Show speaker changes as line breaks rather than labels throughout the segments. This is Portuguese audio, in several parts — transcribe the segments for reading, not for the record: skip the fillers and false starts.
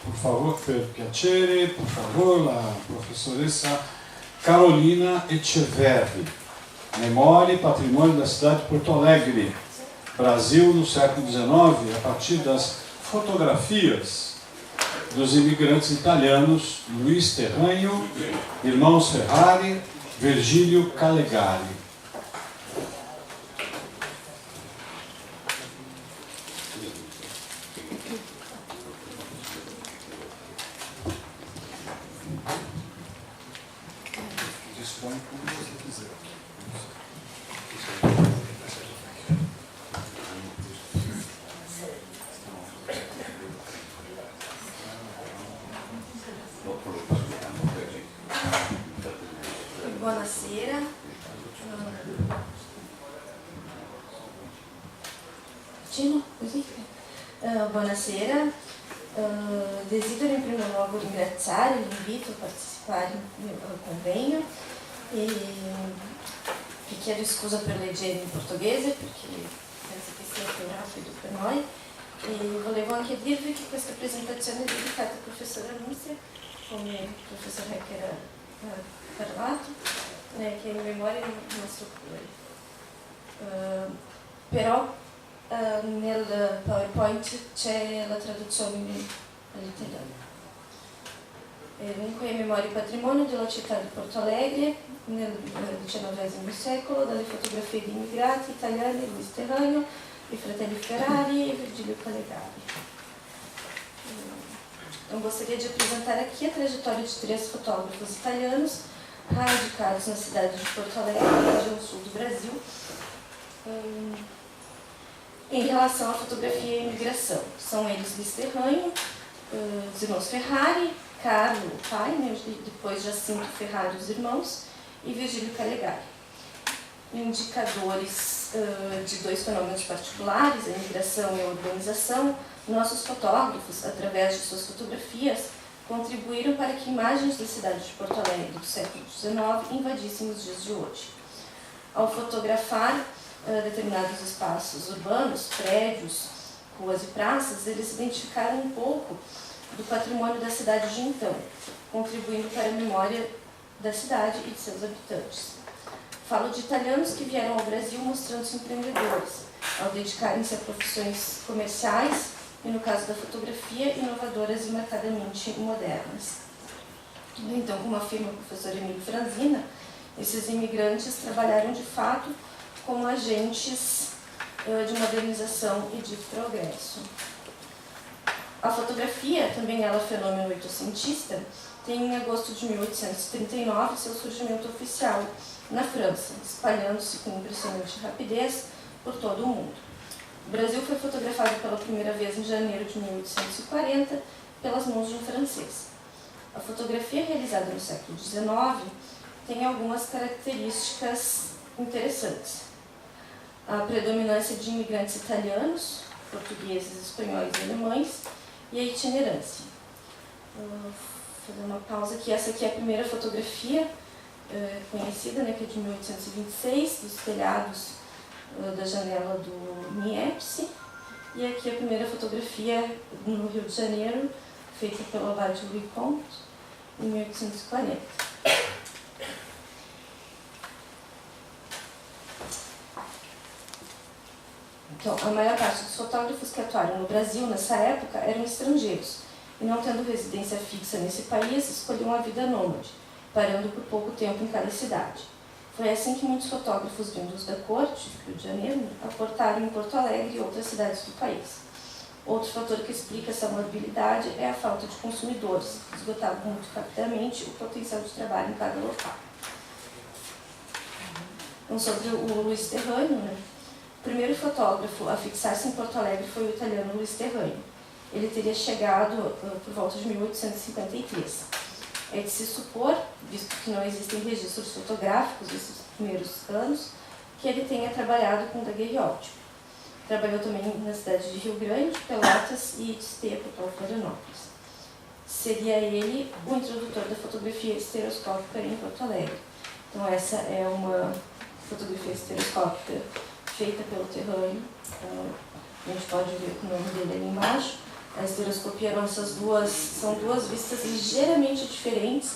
por favor, per piacere, por favor, la professoressa Carolina Echeverri. Memória e Patrimônio da Cidade de Porto Alegre, Brasil no século XIX, a partir das fotografias dos imigrantes italianos Luiz Terranho, irmãos Ferrari, Virgílio Calegari.
Buonasera. Buonasera. Desidero in primo luogo ringraziare l'invito a partecipare al convegno e chiedo scusa per leggere in portoghese perché penso che sia più rapido per noi. E volevo anche dirvi che questa presentazione è dedicata al professor Annunzia, come il professor Hecker ha parlato, che è in memoria del nostro cuore. Però nel PowerPoint c'è la traduzione all'italiano. Dunque, Memoria e Patrimonio della città di Porto Alegre nel XIX secolo, dalle fotografie di immigrati italiani Luiz Terranho, i fratelli Ferrari e Virgílio Calegari. Eu gostaria de apresentar aqui a trajetória de 3 fotógrafos italianos radicados na cidade de Porto Alegre, na região sul do Brasil, em relação à fotografia e imigração. São eles Luiz Terranho, os irmãos Ferrari, Carlo, o pai, depois Jacinto Ferrari, os irmãos, e Virgílio Calegari. Indicadores de 2 fenômenos particulares, a imigração e a urbanização, nossos fotógrafos, através de suas fotografias, contribuíram para que imagens da cidade de Porto Alegre do século XIX invadissem os dias de hoje. Ao fotografar determinados espaços urbanos, prédios, ruas e praças, eles identificaram um pouco do patrimônio da cidade de então, contribuindo para a memória da cidade e de seus habitantes. Falo de italianos que vieram ao Brasil mostrando-se empreendedores, ao dedicarem-se a profissões comerciais e, no caso da fotografia, inovadoras e marcadamente modernas. Então, como afirma o professor Emílio Franzina, esses imigrantes trabalharam de fato como agentes de modernização e de progresso. A fotografia, também ela fenômeno oitocentista, tem em agosto de 1839 seu surgimento oficial na França, espalhando-se com impressionante rapidez por todo o mundo. O Brasil foi fotografado pela primeira vez em janeiro de 1840 pelas mãos de um francês. A fotografia realizada no século XIX tem algumas características interessantes. A predominância de imigrantes italianos, portugueses, espanhóis e alemães, e a itinerância. Vou fazer uma pausa aqui. Essa aqui é a primeira fotografia conhecida, que é de 1826, dos telhados da janela do Niepce. E aqui a primeira fotografia no Rio de Janeiro, feita pela Abade Louis Comte, em 1840. Então, a maior parte dos fotógrafos que atuaram no Brasil nessa época eram estrangeiros, e não tendo residência fixa nesse país, escolhiam a vida nômade, parando por pouco tempo em cada cidade. Foi assim que muitos fotógrafos vindos da corte, do Rio de Janeiro, aportaram em Porto Alegre e outras cidades do país. Outro fator que explica essa mobilidade é a falta de consumidores, que esgotavam muito rapidamente o potencial de trabalho em cada local. Então, sobre o Luiz Terranho, o primeiro fotógrafo a fixar-se em Porto Alegre foi o italiano Luiz Terranho. Ele teria chegado por volta de 1853. É de se supor, visto que não existem registros fotográficos desses primeiros anos, que ele tenha trabalhado com daguerreótipo. Trabalhou também na cidade de Rio Grande, Pelotas e Estepa, Florianópolis. Seria ele o introdutor da fotografia estereoscópica em Porto Alegre. Então essa é uma fotografia estereoscópica feita pelo Terranho, a gente pode ver o nome dele ali embaixo. A estereoscopia são duas vistas ligeiramente diferentes,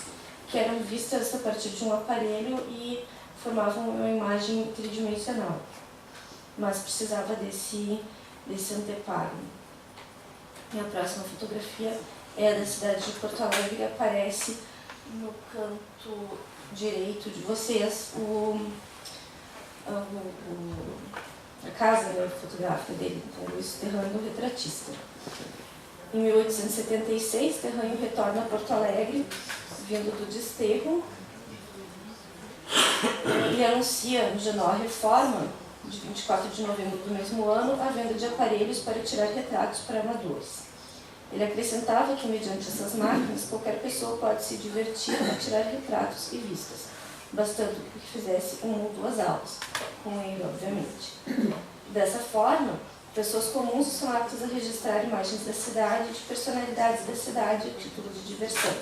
que eram vistas a partir de um aparelho e formavam uma imagem tridimensional, mas precisava desse anteparo. E a próxima fotografia é da cidade de Porto Alegre, aparece no canto direito de vocês a casa, né, fotográfica dele, então, Luiz Terrânio, retratista. Em 1876, Terrânio retorna a Porto Alegre, vindo do desterro, e anuncia no jornal A Reforma, de 24 de novembro do mesmo ano, a venda de aparelhos para tirar retratos para amadores. Ele acrescentava que, mediante essas máquinas, qualquer pessoa pode se divertir a tirar retratos e vistas, bastando que fizesse uma ou duas aulas, com ele, obviamente. Dessa forma, pessoas comuns são aptas a registrar imagens da cidade e de personalidades da cidade a título de diversão.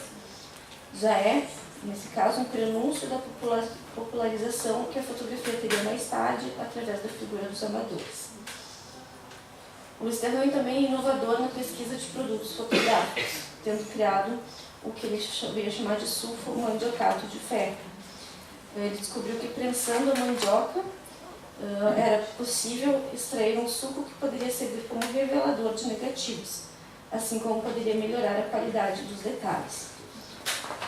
Já é, nesse caso, um prenúncio da popularização que a fotografia teria mais tarde através da figura dos amadores. Luiz Terrânio também é inovador na pesquisa de produtos fotográficos, tendo criado o que ele veio a chamar de sulfo mandiocato de ferro. Ele descobriu que, prensando a mandioca, era possível extrair um suco que poderia servir como revelador de negativos, assim como poderia melhorar a qualidade dos detalhes.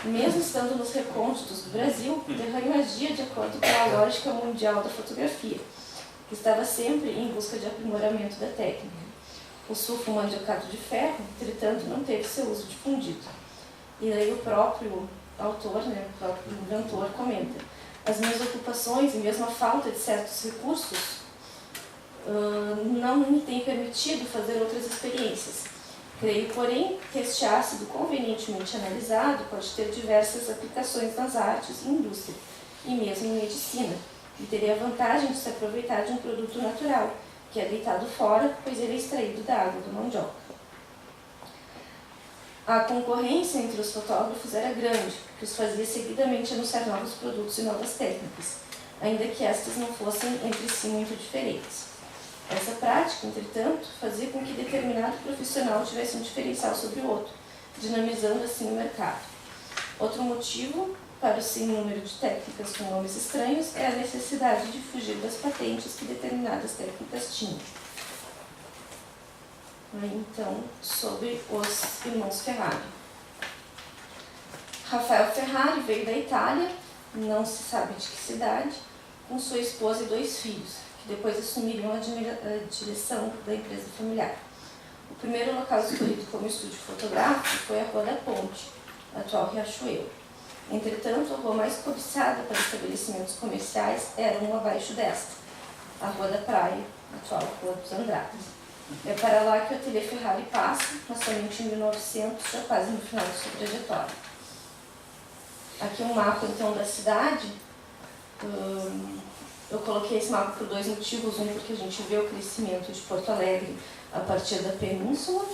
Mesmo estando nos recônditos do Brasil, Terrânio agia de acordo com a lógica mundial da fotografia, que estava sempre em busca de aprimoramento da técnica. O sulfo mandiocato de ferro, entretanto, não teve seu uso difundido. E aí o próprio autor, né, o próprio inventor, comenta: as minhas ocupações e mesmo a falta de certos recursos não me têm permitido fazer outras experiências. Creio, porém, que este ácido convenientemente analisado pode ter diversas aplicações nas artes e indústria, e mesmo em medicina, e teria a vantagem de se aproveitar de um produto natural, que é deitado fora, pois ele é extraído da água da mandioca. A concorrência entre os fotógrafos era grande, que os fazia seguidamente anunciar novos produtos e novas técnicas, ainda que estas não fossem entre si muito diferentes. Essa prática, entretanto, fazia com que determinado profissional tivesse um diferencial sobre o outro, dinamizando assim o mercado. Outro motivo para o sem número de técnicas com nomes estranhos é a necessidade de fugir das patentes que determinadas técnicas tinham. Então, sobre os irmãos Ferrari. Rafael Ferrari veio da Itália, não se sabe de que cidade, com sua esposa e 2 filhos, que depois assumiriam a direção da empresa familiar. O primeiro local escolhido como estúdio fotográfico foi a Rua da Ponte, atual Riachuelo. Entretanto, a rua mais cobiçada para estabelecimentos comerciais era uma abaixo desta, a Rua da Praia, atual Rua dos Andradas. É para lá que o ateliê Ferrari passa, mas somente em 1900, já quase no final de sua trajetória. Aqui um mapa, então, da cidade. Eu coloquei esse mapa por 2 motivos. Um, porque a gente vê o crescimento de Porto Alegre a partir da península,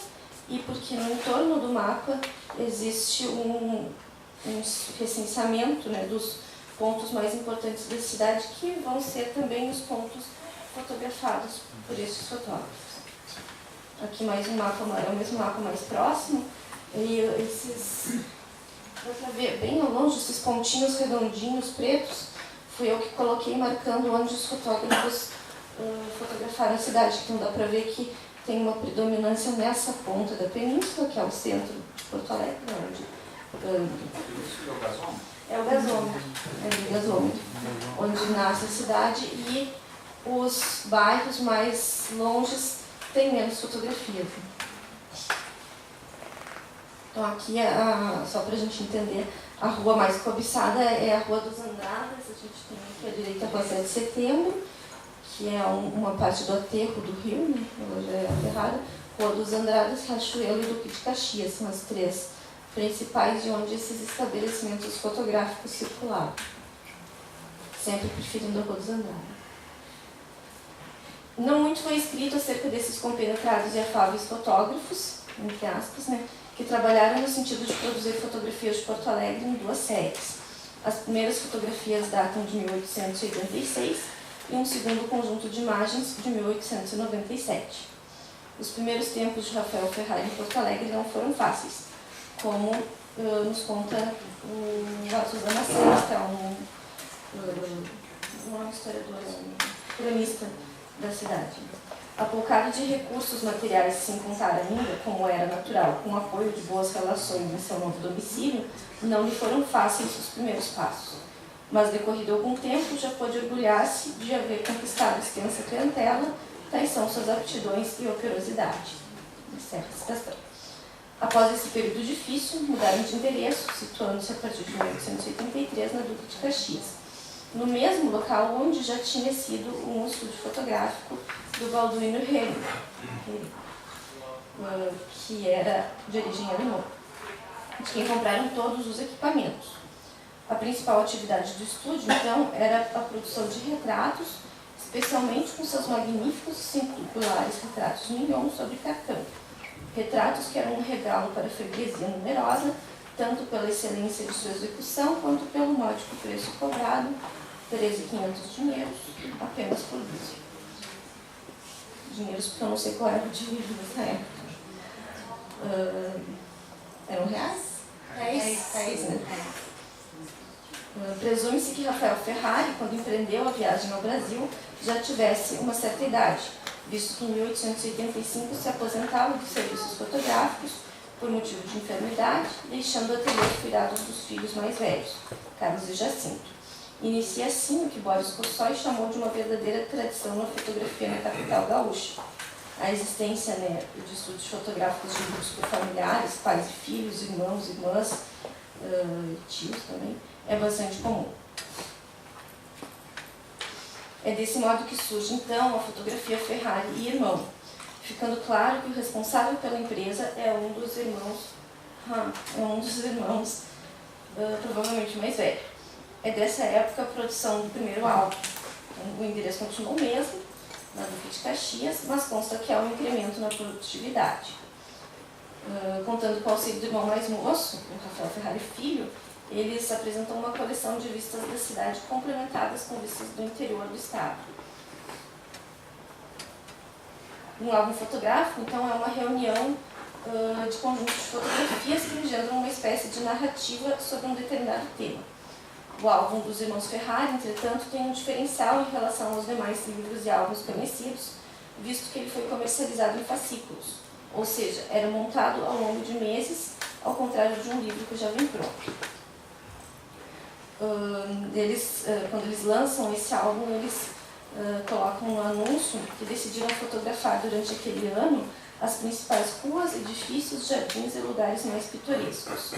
e porque no entorno do mapa existe um recenseamento, né, dos pontos mais importantes da cidade, que vão ser também os pontos fotografados por esses fotógrafos. Aqui mais um mapa, é o mesmo mapa mais próximo, e dá para ver bem ao longe esses pontinhos redondinhos, pretos, fui eu que coloquei marcando onde os fotógrafos fotografaram a cidade. Então dá para ver que tem uma predominância nessa ponta da península, que é o centro de Porto Alegre, é o gasômetro, onde nasce a cidade, e os bairros mais longes têm menos fotografias. Então aqui, só para a gente entender, a rua mais cobiçada é a Rua dos Andradas. A gente tem aqui à direita a Rua 7 de Setembro, que é uma parte do aterro do rio, né? Ela já é aterrada. Rua dos Andradas, Riachuelo e Duque de Caxias são as 3 principais de onde esses estabelecimentos fotográficos circulavam, sempre preferindo a Rua dos Andradas. Não muito foi escrito acerca desses compenetrados e afáveis fotógrafos, entre aspas, né, que trabalharam no sentido de produzir fotografias de Porto Alegre em 2 séries. As primeiras fotografias datam de 1886 e um segundo conjunto de imagens de 1897. Os primeiros tempos de Rafael Ferrari em Porto Alegre não foram fáceis, como nos conta o Suzana Santos, que é um historiador, um cronista da cidade. Apocado de recursos materiais sem contar ainda, como era natural, com o apoio de boas relações em seu novo domicílio, não lhe foram fáceis os primeiros passos. Mas, decorrido algum tempo, já pôde orgulhar-se de haver conquistado extensa clientela, tais são suas aptidões e operosidade. Encerra a citação. Após esse período difícil, mudaram de endereço, situando-se a partir de 1883 na Duque de Caxias, no mesmo local onde já tinha sido um estúdio fotográfico do Balduino Rego, que era de origem alemã, de quem compraram todos os equipamentos. A principal atividade do estúdio, então, era a produção de retratos, especialmente com seus magníficos e singulares retratos mignon sobre cartão. Retratos que eram um regalo para a freguesia numerosa, tanto pela excelência de sua execução, quanto pelo módico preço cobrado, 13.500 dinheiros, apenas por dia. Dinheiros, porque eu não sei qual era o dinheiro nessa época. Eram reais? Reais, né? Presume-se que Rafael Ferrari, quando empreendeu a viagem ao Brasil, já tivesse uma certa idade, visto que em 1885 se aposentava dos serviços fotográficos por motivo de enfermidade, deixando o ateliê aos cuidados dos filhos mais velhos, Carlos e Jacinto. Inicia assim o que Boris Cossói chamou de uma verdadeira tradição na fotografia na capital gaúcha. A existência, né, de estúdios fotográficos de grupos por familiares, pais e filhos, irmãos, irmãs, tios também, é bastante comum. É desse modo que surge, então, a fotografia Ferrari e irmão, ficando claro que o responsável pela empresa é um dos irmãos, provavelmente mais velho. É dessa época a produção do primeiro álbum. O endereço continua o mesmo, na Duque de Caxias, mas consta que há um incremento na produtividade. Contando com o auxílio do irmão mais moço, o Rafael Ferrari Filho, eles apresentam uma coleção de vistas da cidade complementadas com vistas do interior do estado. Um álbum fotográfico, então, é uma reunião de conjuntos de fotografias que engendram uma espécie de narrativa sobre um determinado tema. O álbum dos irmãos Ferrari, entretanto, tem um diferencial em relação aos demais livros e álbuns conhecidos, visto que ele foi comercializado em fascículos, ou seja, era montado ao longo de meses, ao contrário de um livro que já vem pronto. Quando eles lançam esse álbum, eles colocam um anúncio que decidiram fotografar durante aquele ano as principais ruas, edifícios, jardins e lugares mais pitorescos.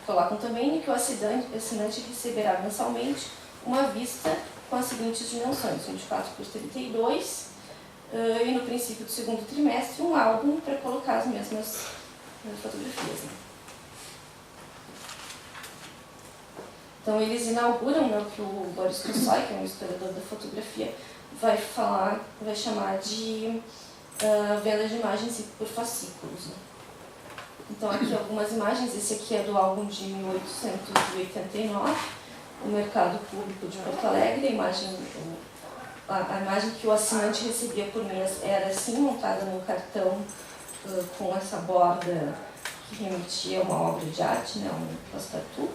Colocam também que o assinante receberá mensalmente uma vista com as seguintes dimensões, 24 por 32, e no princípio do segundo trimestre um álbum para colocar as mesmas fotografias. Né? Então eles inauguram, né, o que o Boris Cossói, que é um historiador da fotografia, vai chamar de venda de imagens por fascículos. Né? Então aqui algumas imagens, esse aqui é do álbum de 1889, o Mercado Público de Porto Alegre, a imagem que o assinante recebia por mês era assim, montada no cartão com essa borda que remetia a uma obra de arte, né, um passepartout.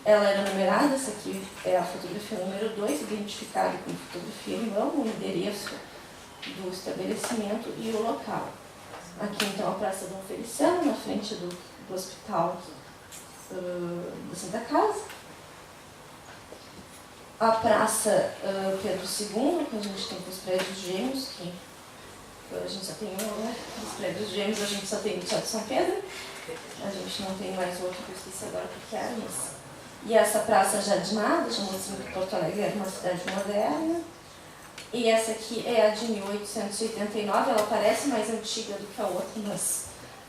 Ela era numerada, essa aqui é a fotografia número 2, identificada como fotografia irmão, o endereço do estabelecimento e o local. Aqui então a Praça Dom Feliciano, na frente do Hospital da Santa Casa. A Praça Pedro II, que a gente tem com os prédios gêmeos, que a gente só tem um, né? Os prédios gêmeos a gente só tem o Teatro São Pedro, a gente não tem mais outro, que eu esqueci agora o que era, mas... E essa praça jardinada, chamou assim que Porto Alegre era uma cidade moderna. E essa aqui é a de 1889, ela parece mais antiga do que a outra, mas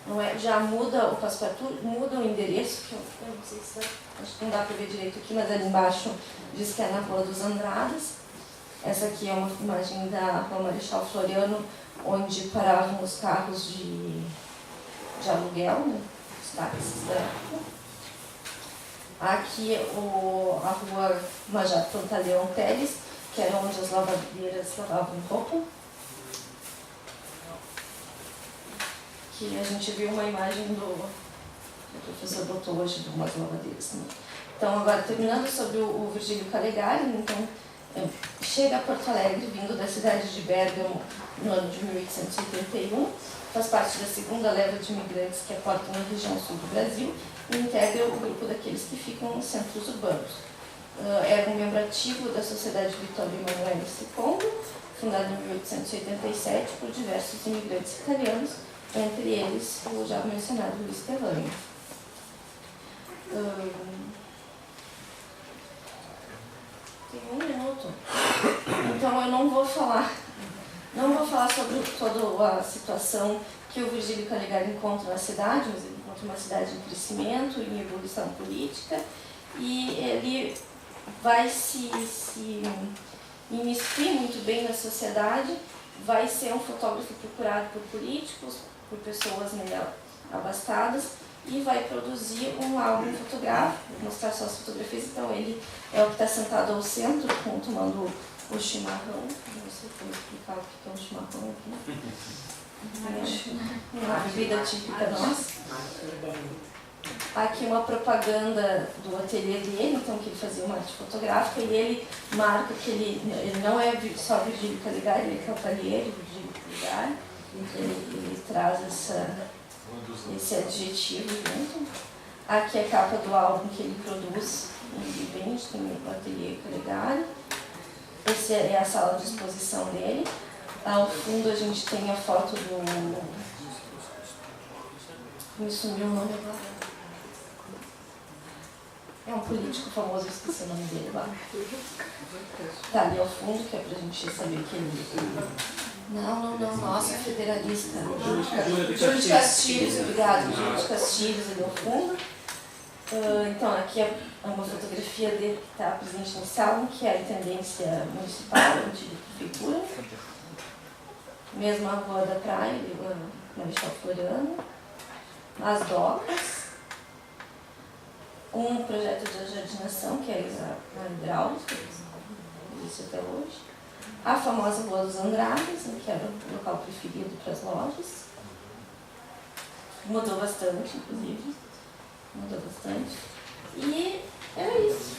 não é, já muda o passepartout, muda o endereço, que eu não sei se acho que não dá para ver direito aqui, mas ali embaixo diz que é na Rua dos Andradas. Essa aqui é uma imagem da Rua Marechal Floriano, onde paravam os carros de aluguel, né, os táxis da época. Aqui a Rua Major Pantaleão Teles, que era onde as lavadeiras lavavam roupa. que a gente viu uma imagem do que o professor botou hoje de umas lavadeiras também. Então, agora, terminando sobre o Virgílio Calegari, então, chega a Porto Alegre, vindo da cidade de Bérgamo, no ano de 1881, faz parte da segunda leva de imigrantes que aportam na região sul do Brasil e integra o grupo daqueles que ficam nos centros urbanos. Era um membro ativo da Sociedade Vittorio Emanuele II, fundada em 1887 por diversos imigrantes italianos, entre eles o já mencionado Luiz Tevani. Tem 1 minuto. Então eu não vou falar sobre toda a situação que o Virgílio Calegari encontra na cidade, mas ele encontra uma cidade em crescimento, em evolução política, e ele vai se imiscuir muito bem na sociedade, vai ser um fotógrafo procurado por políticos, por pessoas melhor abastadas, e vai produzir um álbum fotográfico, vou mostrar só as fotografias. Então ele é o que está sentado ao centro, tomando o chimarrão. Não sei como explicar o que é um chimarrão aqui. Uma bebida típica nossa. Aqui uma propaganda do ateliê dele, então, que ele fazia uma arte fotográfica, e ele marca que ele não é só Virgílio Calegari, ele é Cavaliere Virgílio Calegari. Ele traz esse adjetivo junto. Aqui é a capa do álbum que ele produz e vende também no ateliê Calegari. Essa é a sala de exposição dele. Ao fundo a gente tem a foto do... Me sumiu o nome agora. É um político famoso, eu esqueci o nome dele lá. Tá ali ao fundo, que é pra gente saber que ele... Não, nossa, federalista. Júlio de Castilhos, obrigado. Júlio de Castilhos ali ao fundo. Então, aqui é uma fotografia dele que está presente nesse álbum, que é a intendência municipal, a antiga prefeitura. Mesmo a Rua da Praia, Marechal Floriano. As docas. Um projeto de jardinação, que é a hidráulica, que existe até hoje. A famosa Rua dos Andrades, que era o local preferido para as lojas. Mudou bastante, inclusive. Mudou bastante. E é isso.